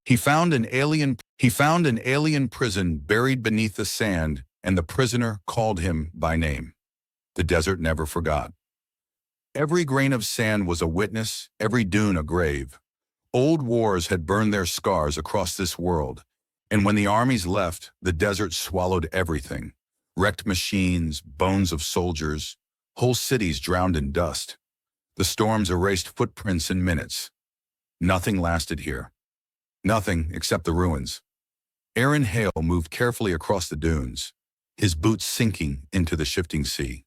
He found an alien prison buried beneath the sand, and the prisoner called him by name. The desert never forgot. Every grain of sand was a witness, every dune a grave. Old wars had burned their scars across this world, and when the armies left, the desert swallowed everything. Wrecked machines, bones of soldiers, whole cities drowned in dust. The storms erased footprints in minutes. Nothing lasted here. Nothing except the ruins. Aaron Hale moved carefully across the dunes, his boots sinking into the shifting sea.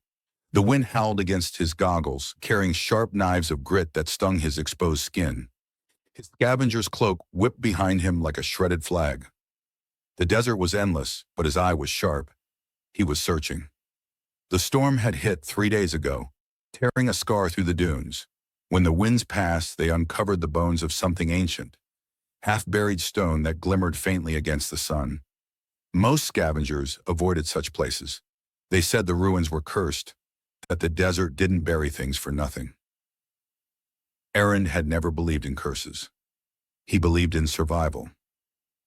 The wind howled against his goggles, carrying sharp knives of grit that stung his exposed skin. His scavenger's cloak whipped behind him like a shredded flag. The desert was endless, but his eye was sharp. He was searching. The storm had hit 3 days ago, tearing a scar through the dunes. When the winds passed, they uncovered the bones of something ancient, half-buried stone that glimmered faintly against the sun. Most scavengers avoided such places. They said the ruins were cursed, that the desert didn't bury things for nothing. Aaron had never believed in curses. He believed in survival.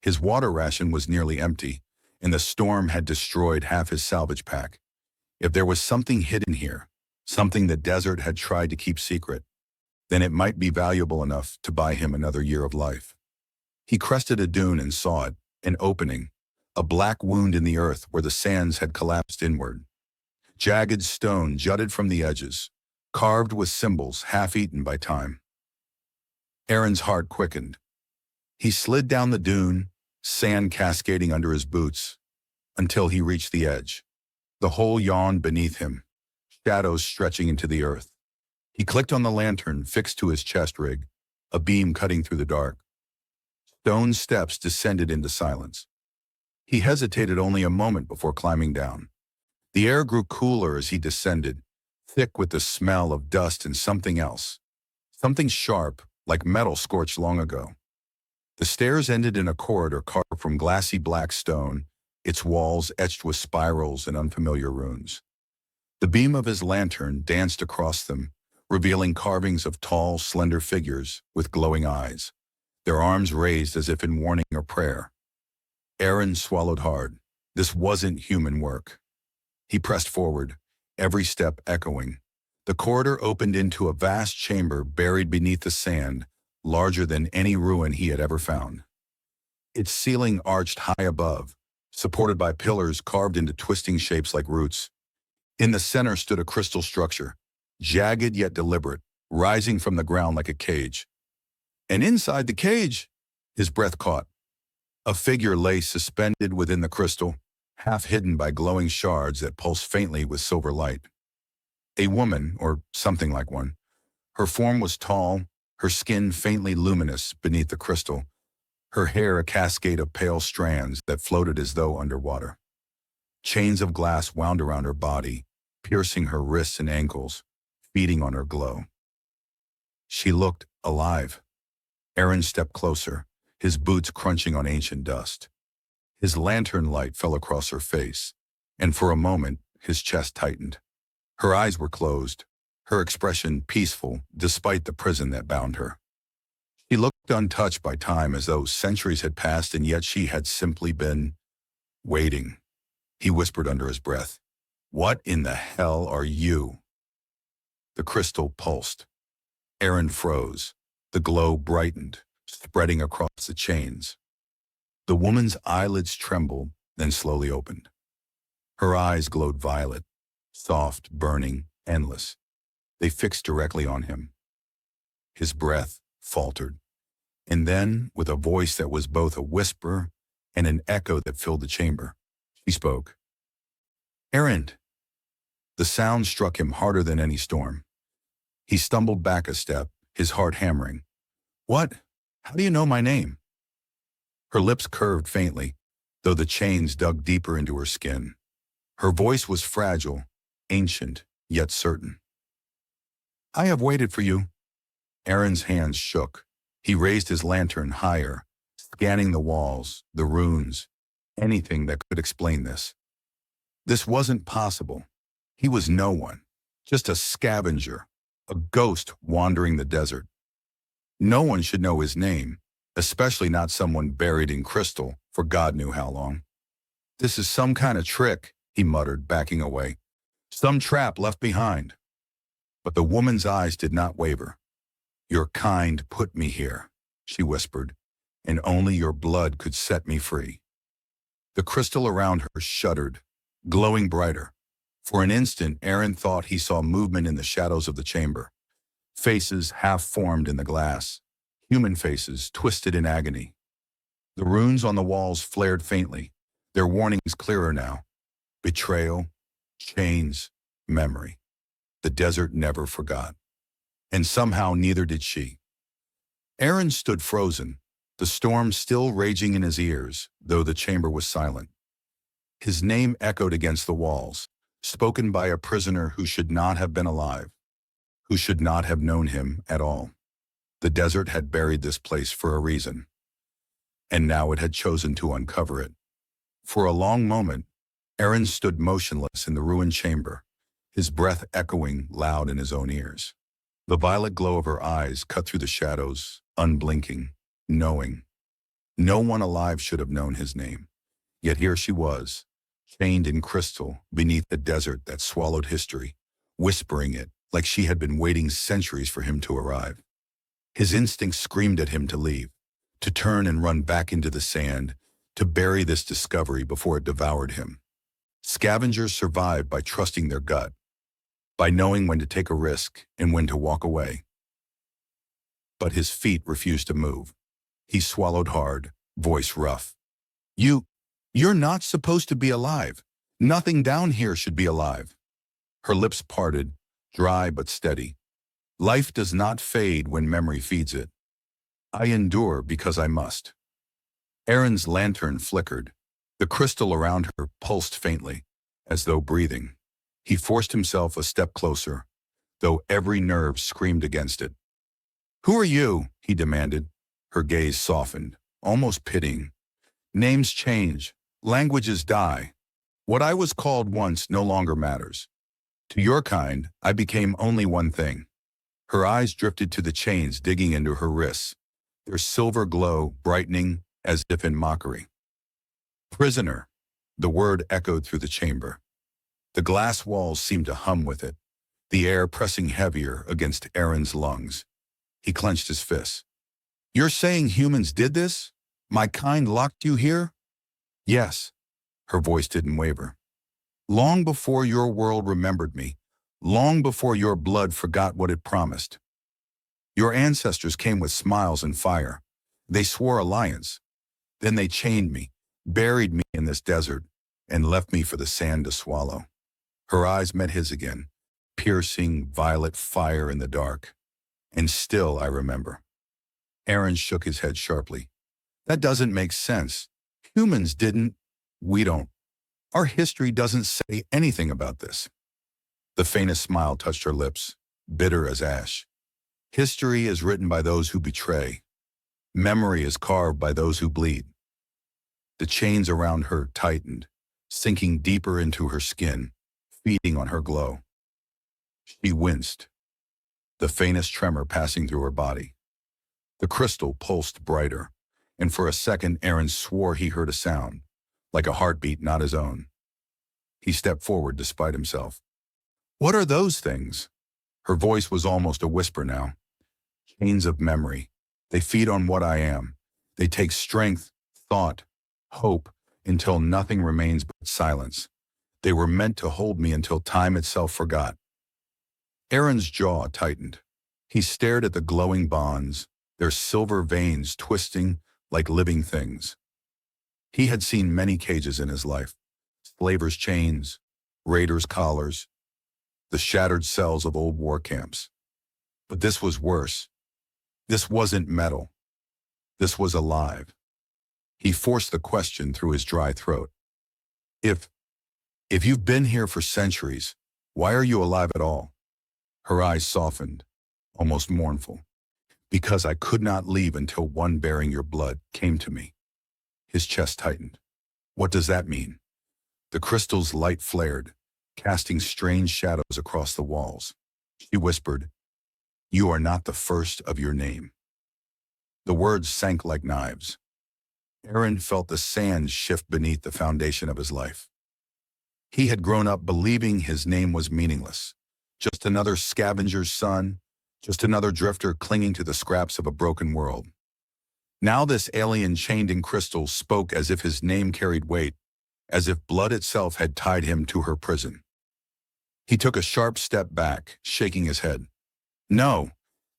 His water ration was nearly empty, and the storm had destroyed half his salvage pack. If there was something hidden here, something the desert had tried to keep secret, then it might be valuable enough to buy him another year of life. He crested a dune and saw it, an opening, a black wound in the earth where the sands had collapsed inward. Jagged stone jutted from the edges, carved with symbols half-eaten by time. Aaron's heart quickened. He slid down the dune, sand cascading under his boots, until he reached the edge. The hole yawned beneath him, shadows stretching into the earth. He clicked on the lantern fixed to his chest rig, a beam cutting through the dark. Stone steps descended into silence. He hesitated only a moment before climbing down. The air grew cooler as he descended, thick with the smell of dust and something else. Something sharp, like metal scorched long ago. The stairs ended in a corridor carved from glassy black stone, its walls etched with spirals and unfamiliar runes. The beam of his lantern danced across them, revealing carvings of tall, slender figures with glowing eyes, their arms raised as if in warning or prayer. Aaron swallowed hard. This wasn't human work. He pressed forward, every step echoing. The corridor opened into a vast chamber buried beneath the sand, larger than any ruin he had ever found. Its ceiling arched high above, supported by pillars carved into twisting shapes like roots. In the center stood a crystal structure, jagged yet deliberate, rising from the ground like a cage. And inside the cage, his breath caught. A figure lay suspended within the crystal, half hidden by glowing shards that pulsed faintly with silver light. A woman, or something like one. Her form was tall, her skin faintly luminous beneath the crystal, her hair a cascade of pale strands that floated as though underwater. Chains of glass wound around her body, piercing her wrists and ankles, feeding on her glow. She looked alive. Aaron stepped closer, his boots crunching on ancient dust. His lantern light fell across her face, and for a moment, his chest tightened. Her eyes were closed, her expression peaceful despite the prison that bound her. She looked untouched by time, as though centuries had passed and yet she had simply been waiting. He whispered under his breath, "What in the hell are you?" The crystal pulsed. Aaron froze. The glow brightened, spreading across the chains. The woman's eyelids trembled, then slowly opened. Her eyes glowed violet, soft, burning, endless. They fixed directly on him. His breath faltered. And then, with a voice that was both a whisper and an echo that filled the chamber, she spoke. "Aaron!" The sound struck him harder than any storm. He stumbled back a step, his heart hammering. "What? How do you know my name?" Her lips curved faintly, though the chains dug deeper into her skin. Her voice was fragile, ancient, yet certain. "I have waited for you." Aaron's hands shook. He raised his lantern higher, scanning the walls, the runes, anything that could explain this. This wasn't possible. He was no one, just a scavenger, a ghost wandering the desert. No one should know his name, especially not someone buried in crystal for God knew how long. This is some kind of trick, he muttered, backing away. Some trap left behind. But the woman's eyes did not waver. Your kind put me here, she whispered, and only your blood could set me free. The crystal around her shuddered, glowing brighter. For an instant, Aaron thought he saw movement in the shadows of the chamber. Faces half-formed in the glass, human faces twisted in agony. The runes on the walls flared faintly, their warnings clearer now. Betrayal, chains, memory. The desert never forgot. And somehow neither did she. Aaron stood frozen, the storm still raging in his ears, though the chamber was silent. His name echoed against the walls, spoken by a prisoner who should not have been alive, who should not have known him at all. The desert had buried this place for a reason, and now it had chosen to uncover it. For a long moment, Aaron stood motionless in the ruined chamber, his breath echoing loud in his own ears. The violet glow of her eyes cut through the shadows, unblinking, knowing. No one alive should have known his name. Yet here she was, chained in crystal beneath the desert that swallowed history, whispering it like she had been waiting centuries for him to arrive. His instincts screamed at him to leave, to turn and run back into the sand, to bury this discovery before it devoured him. Scavengers survive by trusting their gut, by knowing when to take a risk and when to walk away. But his feet refused to move. He swallowed hard, voice rough. You're not supposed to be alive. Nothing down here should be alive. Her lips parted, dry but steady. Life does not fade when memory feeds it. I endure because I must. Aaron's lantern flickered. The crystal around her pulsed faintly, as though breathing. He forced himself a step closer, though every nerve screamed against it. Who are you? He demanded. Her gaze softened, almost pitying. Names change, languages die. What I was called once no longer matters. To your kind, I became only one thing. Her eyes drifted to the chains digging into her wrists, their silver glow brightening as if in mockery. Prisoner, the word echoed through the chamber. The glass walls seemed to hum with it, the air pressing heavier against Aaron's lungs. He clenched his fists. You're saying humans did this? My kind locked you here? Yes. Her voice didn't waver. Long before your world remembered me, long before your blood forgot what it promised. Your ancestors came with smiles and fire. They swore alliance. Then they chained me, buried me in this desert, and left me for the sand to swallow. Her eyes met his again, piercing violet fire in the dark. And still I remember. Aaron shook his head sharply. That doesn't make sense. Humans didn't. We don't. Our history doesn't say anything about this. The faintest smile touched her lips, bitter as ash. History is written by those who betray. Memory is carved by those who bleed. The chains around her tightened, sinking deeper into her skin, feeding on her glow. She winced, the faintest tremor passing through her body. The crystal pulsed brighter, and for a second Aaron swore he heard a sound, like a heartbeat not his own. He stepped forward despite himself. What are those things? Her voice was almost a whisper now. Chains of memory. They feed on what I am. They take strength, thought, hope, until nothing remains but silence. They were meant to hold me until time itself forgot. Aaron's jaw tightened. He stared at the glowing bonds, their silver veins twisting like living things. He had seen many cages in his life, slavers' chains, raiders' collars, the shattered cells of old war camps. But this was worse. This wasn't metal. This was alive. He forced the question through his dry throat. If you've been here for centuries, why are you alive at all? Her eyes softened, almost mournful. Because I could not leave until one bearing your blood came to me. His chest tightened. What does that mean? The crystal's light flared, casting strange shadows across the walls. She whispered, You are not the first of your name. The words sank like knives. Aaron felt the sand shift beneath the foundation of his life. He had grown up believing his name was meaningless. Just another scavenger's son, just another drifter clinging to the scraps of a broken world. Now this alien chained in crystal spoke as if his name carried weight, as if blood itself had tied him to her prison. He took a sharp step back, shaking his head. No,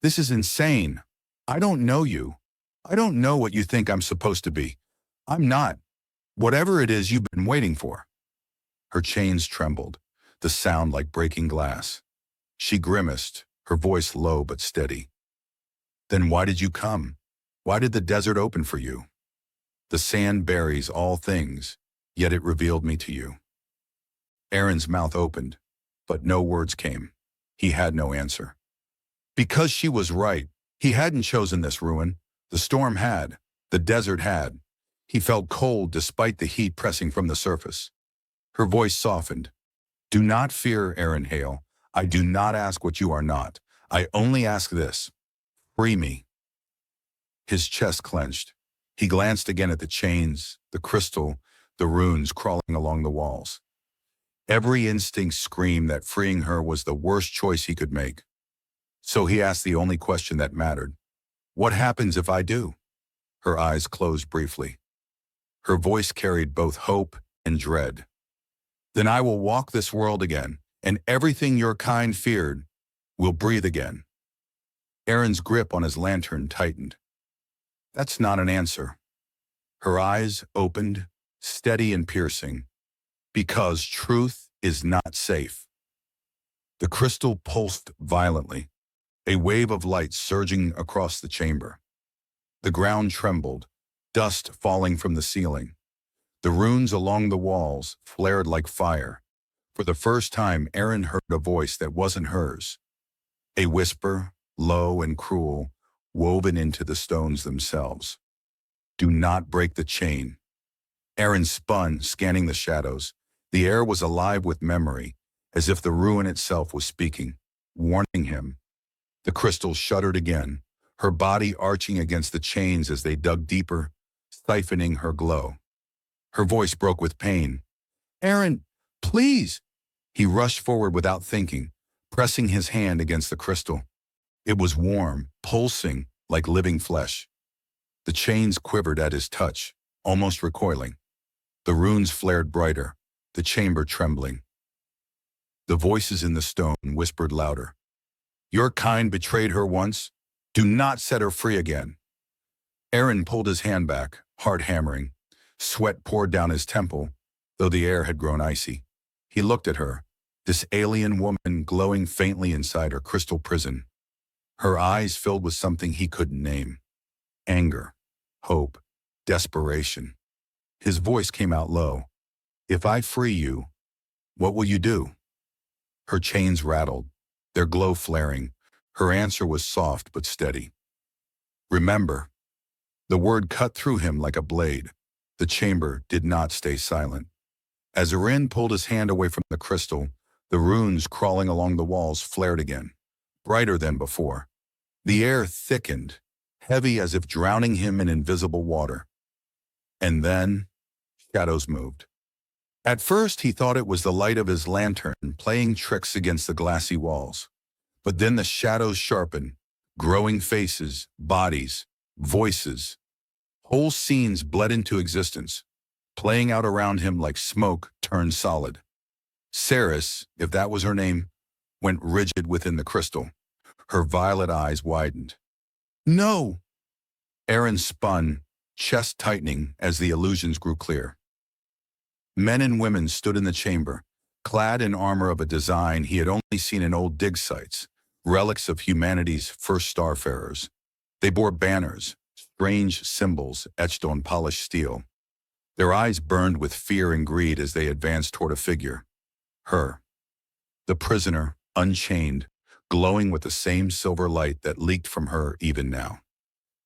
this is insane. I don't know you. I don't know what you think I'm supposed to be. I'm not. Whatever it is you've been waiting for. Her chains trembled, the sound like breaking glass. She grimaced, her voice low but steady. Then why did you come? Why did the desert open for you? The sand buries all things, yet it revealed me to you. Aaron's mouth opened, but no words came. He had no answer. Because she was right. He hadn't chosen this ruin. The storm had. The desert had. He felt cold despite the heat pressing from the surface. Her voice softened. Do not fear, Aaron Hale. I do not ask what you are not. I only ask this. Free me. His chest clenched. He glanced again at the chains, the crystal, the runes crawling along the walls. Every instinct screamed that freeing her was the worst choice he could make. So he asked the only question that mattered. What happens if I do? Her eyes closed briefly. Her voice carried both hope and dread. Then I will walk this world again, and everything your kind feared will breathe again. Aaron's grip on his lantern tightened. That's not an answer. Her eyes opened, steady and piercing. Because truth is not safe. The crystal pulsed violently, a wave of light surging across the chamber. The ground trembled, dust falling from the ceiling. The runes along the walls flared like fire. For the first time, Aaron heard a voice that wasn't hers. A whisper, low and cruel, woven into the stones themselves. Do not break the chain. Aaron spun, scanning the shadows. The air was alive with memory, as if the ruin itself was speaking, warning him. The crystal shuddered again, her body arching against the chains as they dug deeper, siphoning her glow. Her voice broke with pain. Aaron, please! He rushed forward without thinking, pressing his hand against the crystal. It was warm, pulsing, like living flesh. The chains quivered at his touch, almost recoiling. The runes flared brighter, the chamber trembling. The voices in the stone whispered louder. Your kind betrayed her once. Do not set her free again. Aaron pulled his hand back, heart hammering. Sweat poured down his temple, though the air had grown icy. He looked at her, this alien woman glowing faintly inside her crystal prison. Her eyes filled with something he couldn't name. Anger, hope, desperation. His voice came out low. If I free you, what will you do? Her chains rattled, their glow flaring. Her answer was soft but steady. Remember. The word cut through him like a blade. The chamber did not stay silent. As Aaron pulled his hand away from the crystal, the runes crawling along the walls flared again, brighter than before. The air thickened, heavy as if drowning him in invisible water. And then, shadows moved. At first, he thought it was the light of his lantern playing tricks against the glassy walls. But then the shadows sharpened, growing faces, bodies, voices. Whole scenes bled into existence, playing out around him like smoke turned solid. Ceres, if that was her name, went rigid within the crystal. Her violet eyes widened. No! Aaron spun, chest tightening as the illusions grew clear. Men and women stood in the chamber, clad in armor of a design he had only seen in old dig sites, relics of humanity's first starfarers. They bore banners, strange symbols etched on polished steel. Their eyes burned with fear and greed as they advanced toward a figure. Her. The prisoner, unchained, glowing with the same silver light that leaked from her even now.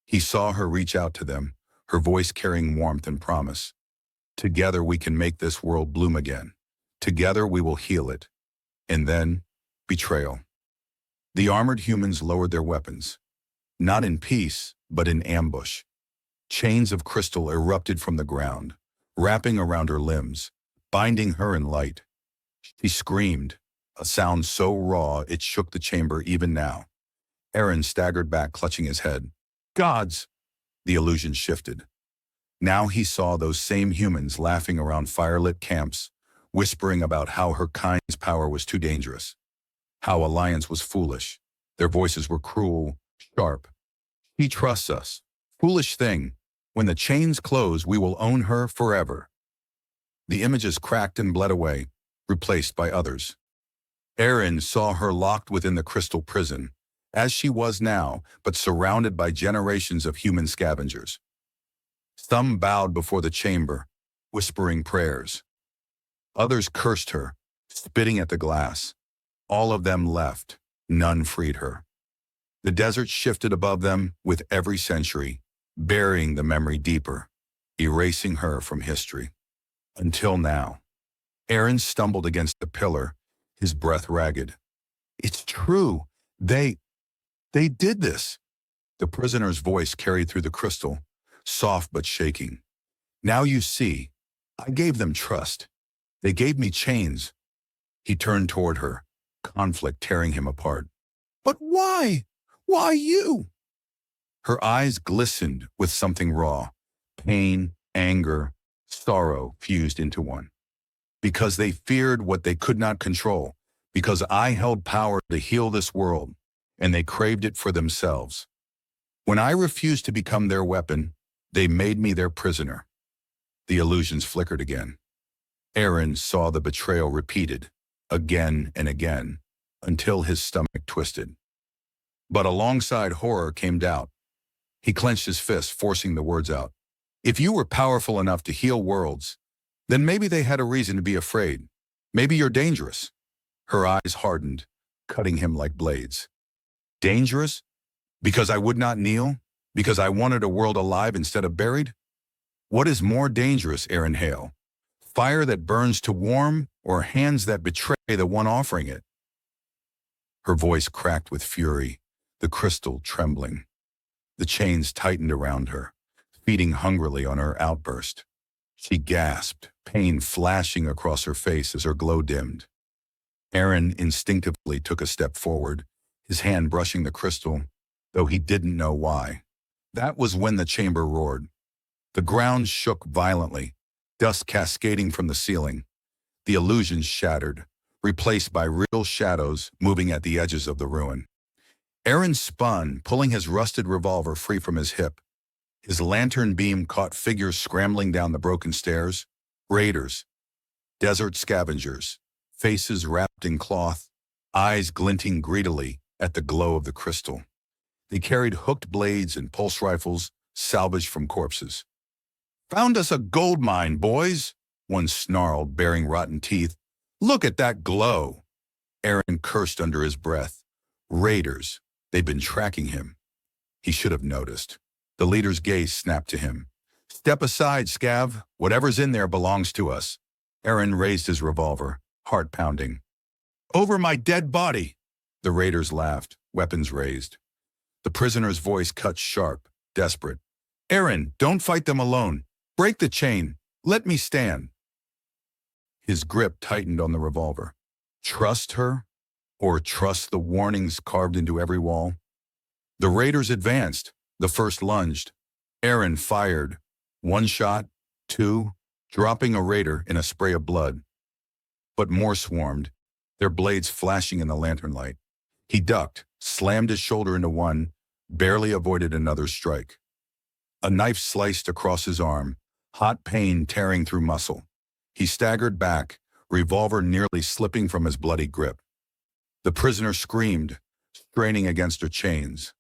He saw her reach out to them, her voice carrying warmth and promise. Together we can make this world bloom again. Together we will heal it. And then, betrayal. The armored humans lowered their weapons. Not in peace, but in ambush. Chains of crystal erupted from the ground, wrapping around her limbs, binding her in light. She screamed, a sound so raw it shook the chamber even now. Aaron staggered back, clutching his head. Gods! The illusion shifted. Now he saw those same humans laughing around firelit camps, whispering about how her kind's power was too dangerous, how alliance was foolish. Their voices were cruel, sharp. She trusts us. Foolish thing. When the chains close, we will own her forever. The images cracked and bled away, replaced by others. Aaron saw her locked within the crystal prison, as she was now, but surrounded by generations of human scavengers. Some bowed before the chamber, whispering prayers. Others cursed her, spitting at the glass. All of them left. None freed her. The desert shifted above them with every century, burying the memory deeper, erasing her from history. Until now. Aaron stumbled against the pillar, his breath ragged. It's true. They did this. The prisoner's voice carried through the crystal, soft but shaking. Now you see, I gave them trust. They gave me chains. He turned toward her, conflict tearing him apart. But why? Why you? Her eyes glistened with something raw, pain, anger, sorrow fused into one. Because they feared what they could not control, because I held power to heal this world, and they craved it for themselves. When I refused to become their weapon, they made me their prisoner. The illusions flickered again. Aaron saw the betrayal repeated, again and again, until his stomach twisted. But alongside horror came doubt. He clenched his fist, forcing the words out. If you were powerful enough to heal worlds, then maybe they had a reason to be afraid. Maybe you're dangerous. Her eyes hardened, cutting him like blades. Dangerous? Because I would not kneel? Because I wanted a world alive instead of buried? What is more dangerous, Aaron Hale? Fire that burns to warm, or hands that betray the one offering it? Her voice cracked with fury, the crystal trembling. The chains tightened around her, feeding hungrily on her outburst. She gasped, pain flashing across her face as her glow dimmed. Aaron instinctively took a step forward, his hand brushing the crystal, though he didn't know why. That was when the chamber roared. The ground shook violently, dust cascading from the ceiling. The illusions shattered, replaced by real shadows moving at the edges of the ruin. Aaron spun, pulling his rusted revolver free from his hip. His lantern beam caught figures scrambling down the broken stairs. Raiders, desert scavengers, faces wrapped in cloth, eyes glinting greedily at the glow of the crystal. They carried hooked blades and pulse rifles, salvaged from corpses. Found us a gold mine, boys, one snarled, baring rotten teeth. Look at that glow. Aaron cursed under his breath. Raiders. They'd been tracking him. He should have noticed. The leader's gaze snapped to him. Step aside, Scav. Whatever's in there belongs to us. Aaron raised his revolver, heart pounding. Over my dead body. The raiders laughed, weapons raised. The prisoner's voice cut sharp, desperate. Aaron, don't fight them alone. Break the chain. Let me stand. His grip tightened on the revolver. Trust her? Or trust the warnings carved into every wall? The raiders advanced. The first lunged. Aaron fired. One shot, two, dropping a raider in a spray of blood. But more swarmed, their blades flashing in the lantern light. He ducked, slammed his shoulder into one, barely avoided another's strike. A knife sliced across his arm, hot pain tearing through muscle. He staggered back, revolver nearly slipping from his bloody grip. The prisoner screamed, straining against her chains,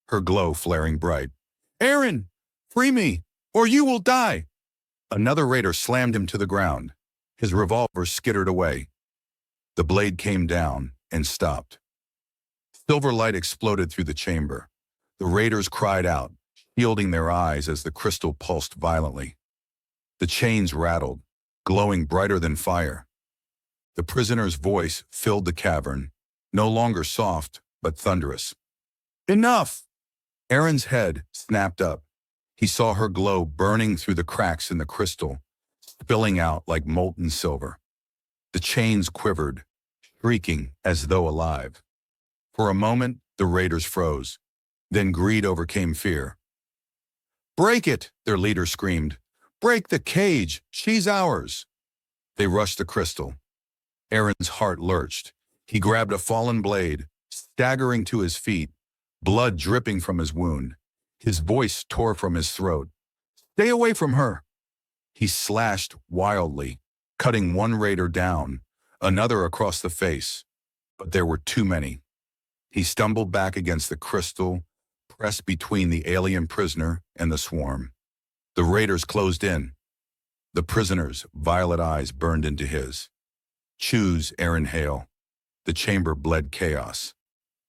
her glow flaring bright. Aaron, free me, or you will die. Another raider slammed him to the ground. His revolver skittered away. The blade came down and stopped. Silver light exploded through the chamber. The raiders cried out, shielding their eyes as the crystal pulsed violently. The chains rattled, glowing brighter than fire. The prisoner's voice filled the cavern, no longer soft, but thunderous. Enough! Aaron's head snapped up. He saw her glow burning through the cracks in the crystal, spilling out like molten silver. The chains quivered, shrieking as though alive. For a moment, the raiders froze. Then greed overcame fear. "Break it!" their leader screamed. "Break the cage! She's ours!" They rushed the crystal. Aaron's heart lurched. He grabbed a fallen blade, staggering to his feet, blood dripping from his wound. His voice tore from his throat. "Stay away from her!" He slashed wildly, cutting one raider down, another across the face. But there were too many. He stumbled back against the crystal, pressed between the alien prisoner and the swarm. The raiders closed in. The prisoner's violet eyes burned into his. "Choose, Aaron Hale." The chamber bled chaos.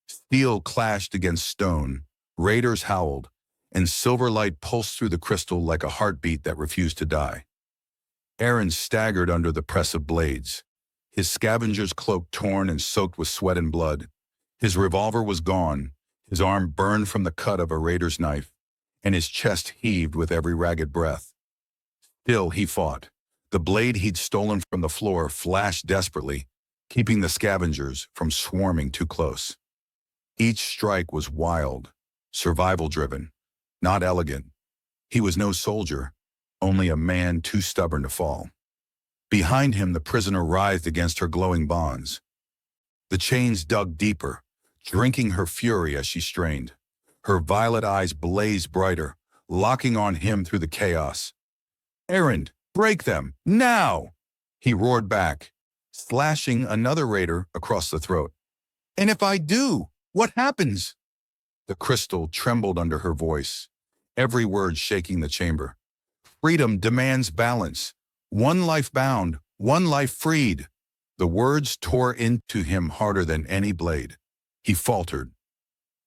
Steel clashed against stone, raiders howled, and silver light pulsed through the crystal like a heartbeat that refused to die. Aaron staggered under the press of blades, his scavenger's cloak torn and soaked with sweat and blood. His revolver was gone, his arm burned from the cut of a raider's knife, and his chest heaved with every ragged breath. Still he fought. The blade he'd stolen from the floor flashed desperately, keeping the scavengers from swarming too close. Each strike was wild, survival-driven, not elegant. He was no soldier, only a man too stubborn to fall. Behind him, the prisoner writhed against her glowing bonds. The chains dug deeper, drinking her fury as she strained. Her violet eyes blazed brighter, locking on him through the chaos. "Aaron, break them, now!" he roared back, slashing another raider across the throat. "And if I do, what happens?" The crystal trembled under her voice, every word shaking the chamber. "Freedom demands balance. One life bound, one life freed." The words tore into him harder than any blade. He faltered,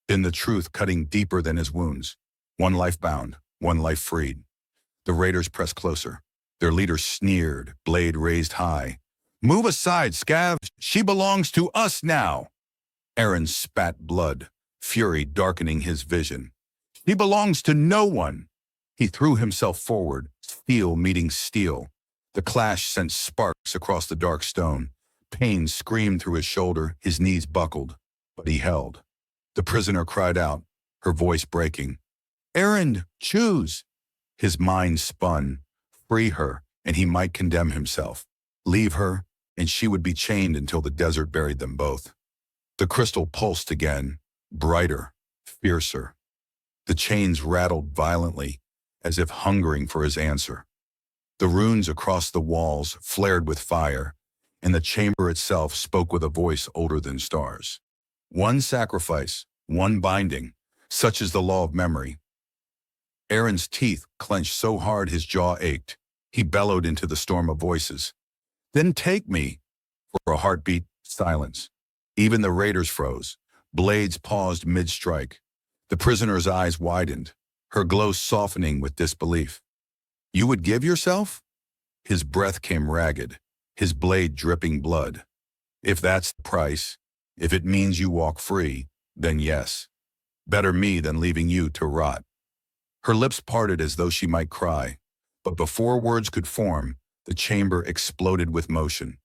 then the truth cutting deeper than his wounds. One life bound, one life freed. The raiders pressed closer. Their leader sneered, blade raised high. "Move aside, Scav! She belongs to us now!" Aaron spat blood, fury darkening his vision. "She belongs to no one!" He threw himself forward, steel meeting steel. The clash sent sparks across the dark stone. Pain screamed through his shoulder, his knees buckled, but he held. The prisoner cried out, her voice breaking. "Aaron, choose!" His mind spun. Free her, and he might condemn himself. Leave her, and she would be chained until the desert buried them both. The crystal pulsed again, brighter, fiercer. The chains rattled violently, as if hungering for his answer. The runes across the walls flared with fire, and the chamber itself spoke with a voice older than stars. One sacrifice, one binding, such is the law of memory. Aaron's teeth clenched so hard his jaw ached. He bellowed into the storm of voices. "Then take me." For a heartbeat, silence. Even the raiders froze. Blades paused mid-strike. The prisoner's eyes widened, her glow softening with disbelief. "You would give yourself?" His breath came ragged, his blade dripping blood. "If that's the price, if it means you walk free, then yes. Better me than leaving you to rot." Her lips parted as though she might cry, but before words could form, the chamber exploded with motion.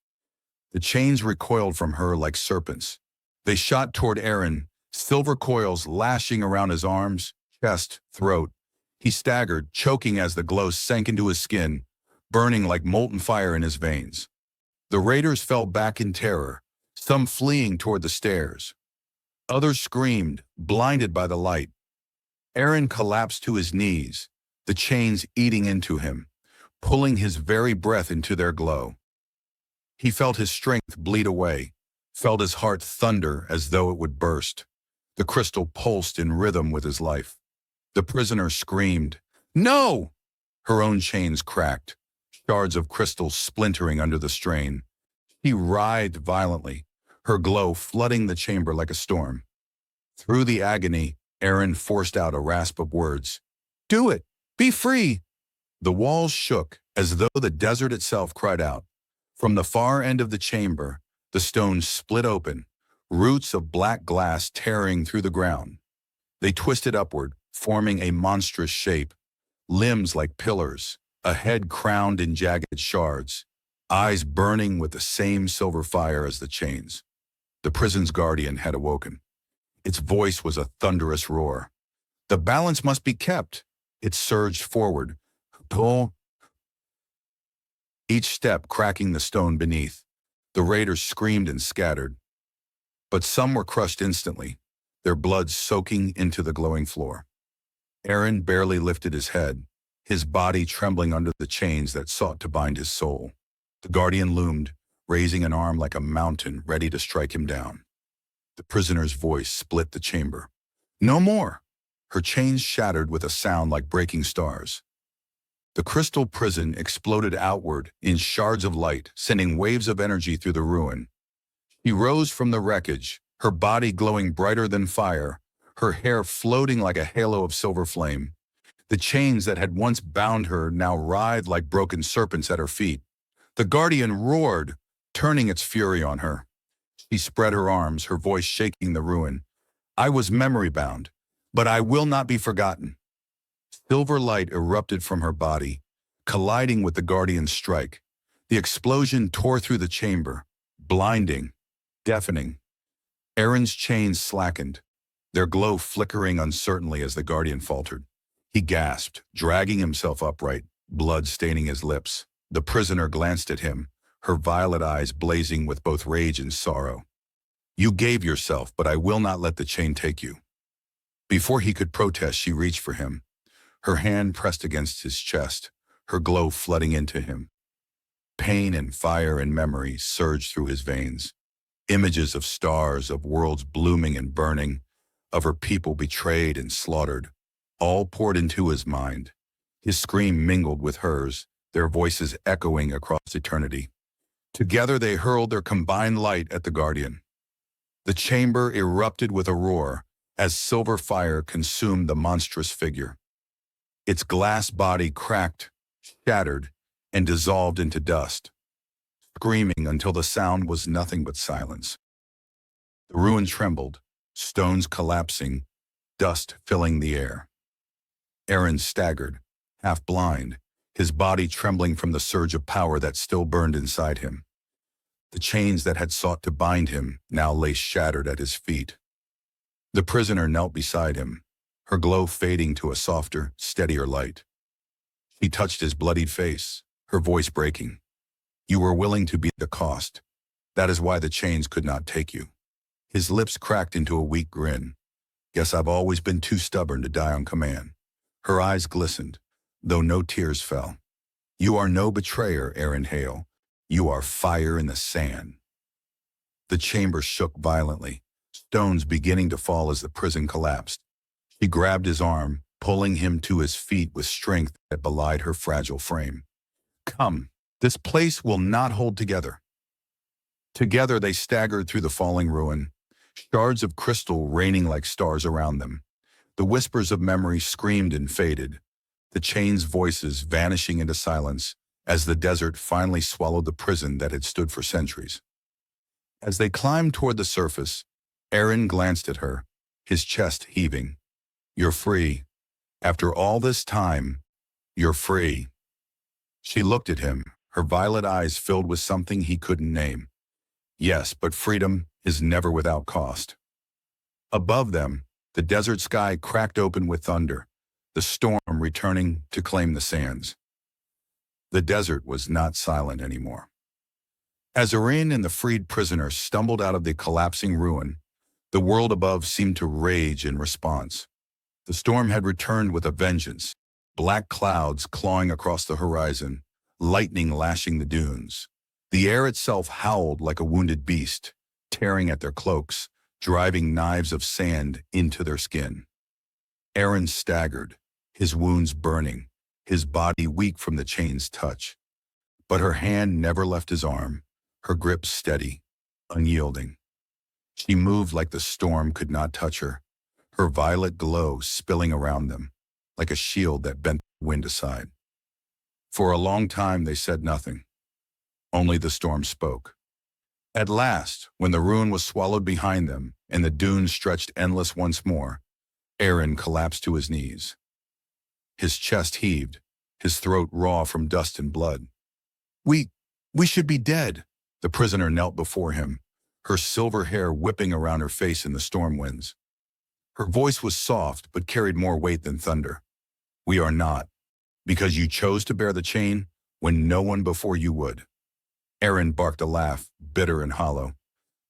The chains recoiled from her like serpents. They shot toward Aaron, silver coils lashing around his arms, chest, throat. He staggered, choking as the glow sank into his skin, burning like molten fire in his veins. The raiders fell back in terror, some fleeing toward the stairs. Others screamed, blinded by the light. Aaron collapsed to his knees, the chains eating into him, pulling his very breath into their glow. He felt his strength bleed away, felt his heart thunder as though it would burst. The crystal pulsed in rhythm with his life. The prisoner screamed, "No!" Her own chains cracked, shards of crystal splintering under the strain. She writhed violently, her glow flooding the chamber like a storm. Through the agony, Aaron forced out a rasp of words. "Do it! Be free!" The walls shook as though the desert itself cried out. From the far end of the chamber, the stones split open, roots of black glass tearing through the ground. They twisted upward, forming a monstrous shape, limbs like pillars, a head crowned in jagged shards, eyes burning with the same silver fire as the chains. The prison's guardian had awoken. Its voice was a thunderous roar. The balance must be kept. It surged forward, pull, each step cracking the stone beneath. The raiders screamed and scattered, but some were crushed instantly, their blood soaking into the glowing floor. Aaron barely lifted his head, his body trembling under the chains that sought to bind his soul. The guardian loomed, raising an arm like a mountain ready to strike him down. The prisoner's voice split the chamber. No more! Her chains shattered with a sound like breaking stars. The crystal prison exploded outward in shards of light, sending waves of energy through the ruin. She rose from the wreckage, her body glowing brighter than fire, her hair floating like a halo of silver flame. The chains that had once bound her now writhed like broken serpents at her feet. The guardian roared, turning its fury on her. She spread her arms, her voice shaking the ruin. I was memory-bound, but I will not be forgotten. Silver light erupted from her body, colliding with the guardian's strike. The explosion tore through the chamber, blinding, deafening. Aaron's chains slackened, their glow flickering uncertainly as the guardian faltered. He gasped, dragging himself upright, blood staining his lips. The prisoner glanced at him, her violet eyes blazing with both rage and sorrow. You gave yourself, but I will not let the chain take you. Before he could protest, she reached for him, her hand pressed against his chest, her glow flooding into him. Pain and fire and memory surged through his veins. Images of stars, of worlds blooming and burning, of her people betrayed and slaughtered, all poured into his mind. His scream mingled with hers, their voices echoing across eternity. Together they hurled their combined light at the guardian. The chamber erupted with a roar as silver fire consumed the monstrous figure. Its glass body cracked, shattered, and dissolved into dust, screaming until the sound was nothing but silence. The ruin trembled, stones collapsing, dust filling the air. Aaron staggered, half blind, his body trembling from the surge of power that still burned inside him. The chains that had sought to bind him now lay shattered at his feet. The prisoner knelt beside him, her glow fading to a softer, steadier light. She touched his bloodied face, her voice breaking. You were willing to be the cost. That is why the chains could not take you. His lips cracked into a weak grin. Guess I've always been too stubborn to die on command. Her eyes glistened, though no tears fell. You are no betrayer, Aaron Hale. You are fire in the sand. The chamber shook violently, stones beginning to fall as the prison collapsed. She grabbed his arm, pulling him to his feet with strength that belied her fragile frame. Come, this place will not hold together. Together they staggered through the falling ruin, shards of crystal raining like stars around them. The whispers of memory screamed and faded, the chains' voices vanishing into silence as the desert finally swallowed the prison that had stood for centuries. As they climbed toward the surface, Aaron glanced at her, his chest heaving. You're free. After all this time, you're free. She looked at him, her violet eyes filled with something he couldn't name. Yes, but freedom is never without cost. Above them, the desert sky cracked open with thunder, the storm returning to claim the sands. The desert was not silent anymore. As Irene and the freed prisoner stumbled out of the collapsing ruin, the world above seemed to rage in response. The storm had returned with a vengeance, black clouds clawing across the horizon, lightning lashing the dunes. The air itself howled like a wounded beast, tearing at their cloaks, driving knives of sand into their skin. Aaron staggered, his wounds burning, his body weak from the chain's touch. But her hand never left his arm, her grip steady, unyielding. She moved like the storm could not touch her, her violet glow spilling around them, like a shield that bent the wind aside. For a long time they said nothing. Only the storm spoke. At last, when the ruin was swallowed behind them and the dunes stretched endless once more, Aaron collapsed to his knees. His chest heaved, his throat raw from dust and blood. We, we should be dead. The prisoner knelt before him, her silver hair whipping around her face in the storm winds. Her voice was soft but carried more weight than thunder. We are not, because you chose to bear the chain when no one before you would. Aaron barked a laugh, bitter and hollow.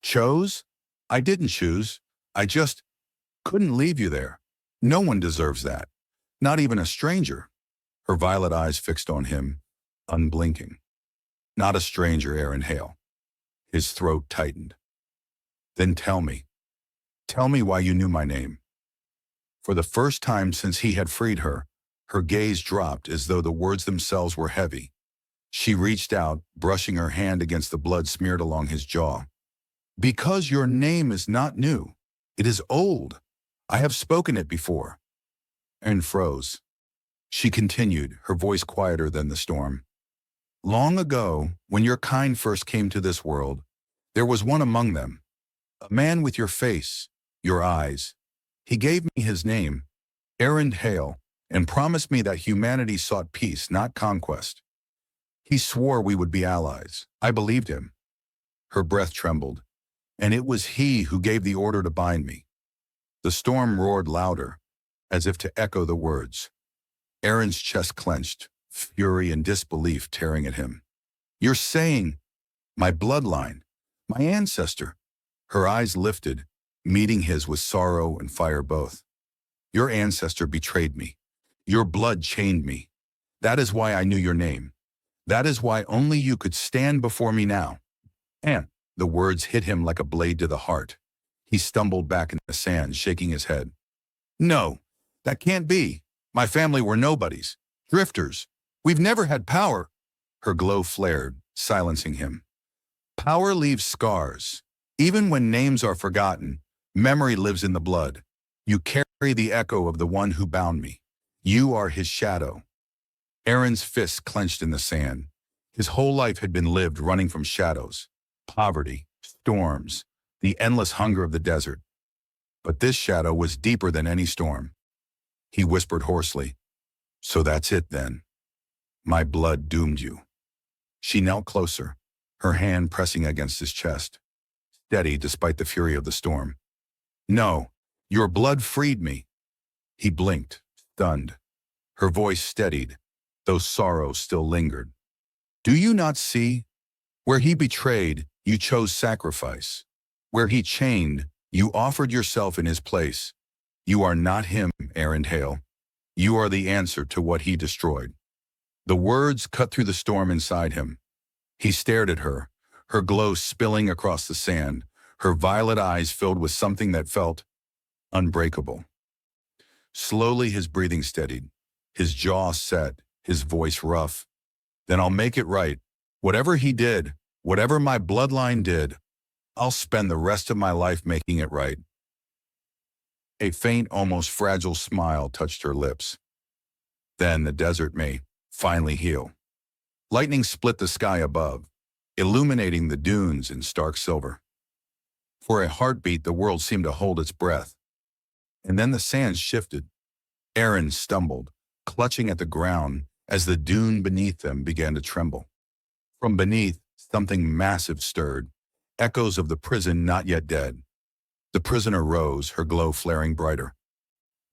Chose? I didn't choose. I just couldn't leave you there. No one deserves that. Not even a stranger. Her violet eyes fixed on him, unblinking. Not a stranger, Aaron Hale. His throat tightened. Then tell me why you knew my name. For the first time since he had freed her, her gaze dropped as though the words themselves were heavy. She reached out, brushing her hand against the blood smeared along his jaw. Because your name is not new. It is old. I have spoken it before. Aaron froze. She continued, her voice quieter than the storm. Long ago, when your kind first came to this world, there was one among them, a man with your face, your eyes. He gave me his name, Aaron Hale, and promised me that humanity sought peace, not conquest. He swore we would be allies. I believed him. Her breath trembled, and it was he who gave the order to bind me. The storm roared louder, as if to echo the words. Aaron's chest clenched, fury and disbelief tearing at him. You're saying, my bloodline, my ancestor. Her eyes lifted, meeting his with sorrow and fire both. Your ancestor betrayed me. Your blood chained me. That is why I knew your name. That is why only you could stand before me now. And the words hit him like a blade to the heart. He stumbled back in the sand, shaking his head. No, that can't be. My family were nobodies, drifters. We've never had power. Her glow flared, silencing him. Power leaves scars. Even when names are forgotten, memory lives in the blood. You carry the echo of the one who bound me. You are his shadow. Aaron's fists clenched in the sand. His whole life had been lived running from shadows, poverty, storms, the endless hunger of the desert. But this shadow was deeper than any storm. He whispered hoarsely, So that's it then. My blood doomed you. She knelt closer, her hand pressing against his chest, steady despite the fury of the storm. No, your blood freed me. He blinked, stunned. Her voice steadied, though sorrow still lingered. Do you not see? Where he betrayed, you chose sacrifice. Where he chained, you offered yourself in his place. You are not him, Aaron Hale. You are the answer to what he destroyed. The words cut through the storm inside him. He stared at her, her glow spilling across the sand, her violet eyes filled with something that felt unbreakable. Slowly his breathing steadied, his jaw set, his voice rough. Then I'll make it right. Whatever he did, whatever my bloodline did, I'll spend the rest of my life making it right. A faint, almost fragile smile touched her lips. Then the desert may finally heal. Lightning split the sky above, illuminating the dunes in stark silver. For a heartbeat, the world seemed to hold its breath. And then the sands shifted. Aaron stumbled, clutching at the ground as the dune beneath them began to tremble. From beneath, something massive stirred, echoes of the prison not yet dead. The prisoner rose, her glow flaring brighter.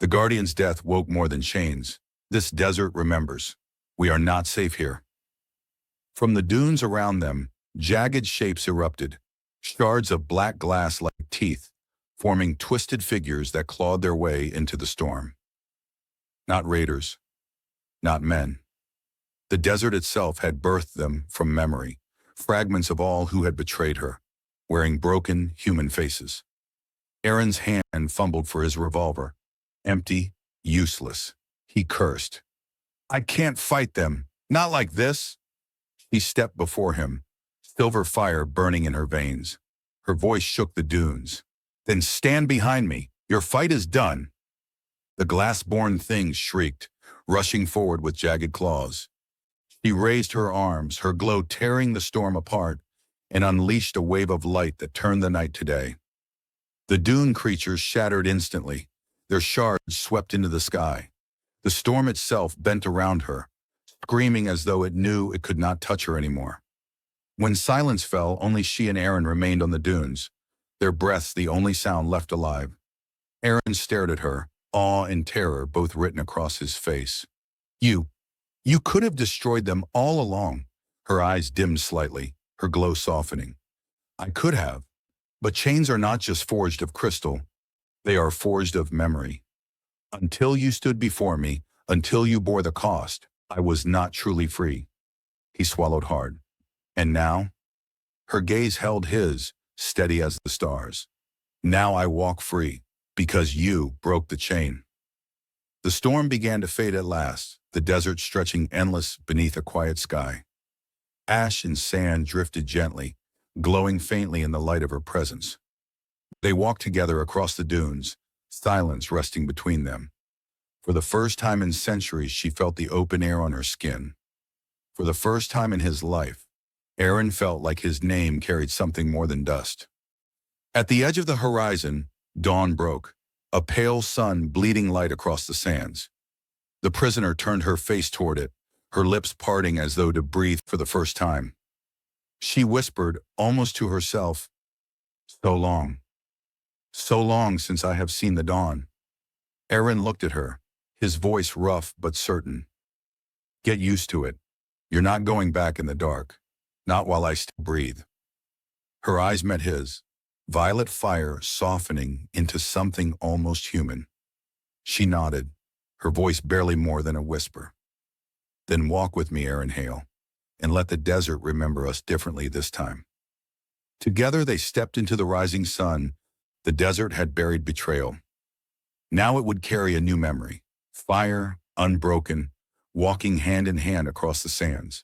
The guardian's death woke more than chains. This desert remembers. We are not safe here. From the dunes around them, jagged shapes erupted, shards of black glass like teeth, forming twisted figures that clawed their way into the storm. Not raiders, not men. The desert itself had birthed them from memory, fragments of all who had betrayed her, wearing broken human faces. Aaron's hand fumbled for his revolver. Empty, useless. He cursed. I can't fight them. Not like this. She stepped before him, silver fire burning in her veins. Her voice shook the dunes. Then stand behind me. Your fight is done. The glass-born thing shrieked, rushing forward with jagged claws. She raised her arms, her glow tearing the storm apart, and unleashed a wave of light that turned the night to day. The dune creatures shattered instantly, Their shards swept into the sky. The storm itself bent around her, screaming as though it knew it could not touch her anymore. When silence fell, only she and Aaron remained on the dunes, their breaths the only sound left alive. Aaron stared at her, awe and terror both written across his face. You could have destroyed them all along. Her eyes dimmed slightly, her glow softening. I could have, but chains are not just forged of crystal. They are forged of memory. Until you stood before me, until you bore the cost, I was not truly free. He swallowed hard. And now? Her gaze held his, steady as the stars. Now I walk free, because you broke the chain. The storm began to fade at last, the desert stretching endless beneath a quiet sky. Ash and sand drifted gently, glowing faintly in the light of her presence. They walked together across the dunes, silence resting between them. For the first time in centuries, she felt the open air on her skin. For the first time in his life, Aaron felt like his name carried something more than dust. At the edge of the horizon, dawn broke, a pale sun bleeding light across the sands. The prisoner turned her face toward it, her lips parting as though to breathe for the first time. She whispered, almost to herself, "So long. So long since I have seen the dawn." Aaron looked at her, his voice rough but certain. "Get used to it. You're not going back in the dark. Not while I still breathe." Her eyes met his, violet fire softening into something almost human. She nodded, her voice barely more than a whisper. "Then walk with me, Aaron Hale, and let the desert remember us differently this time." Together they stepped into the rising sun. The desert had buried betrayal. Now it would carry a new memory, fire, unbroken, walking hand in hand across the sands.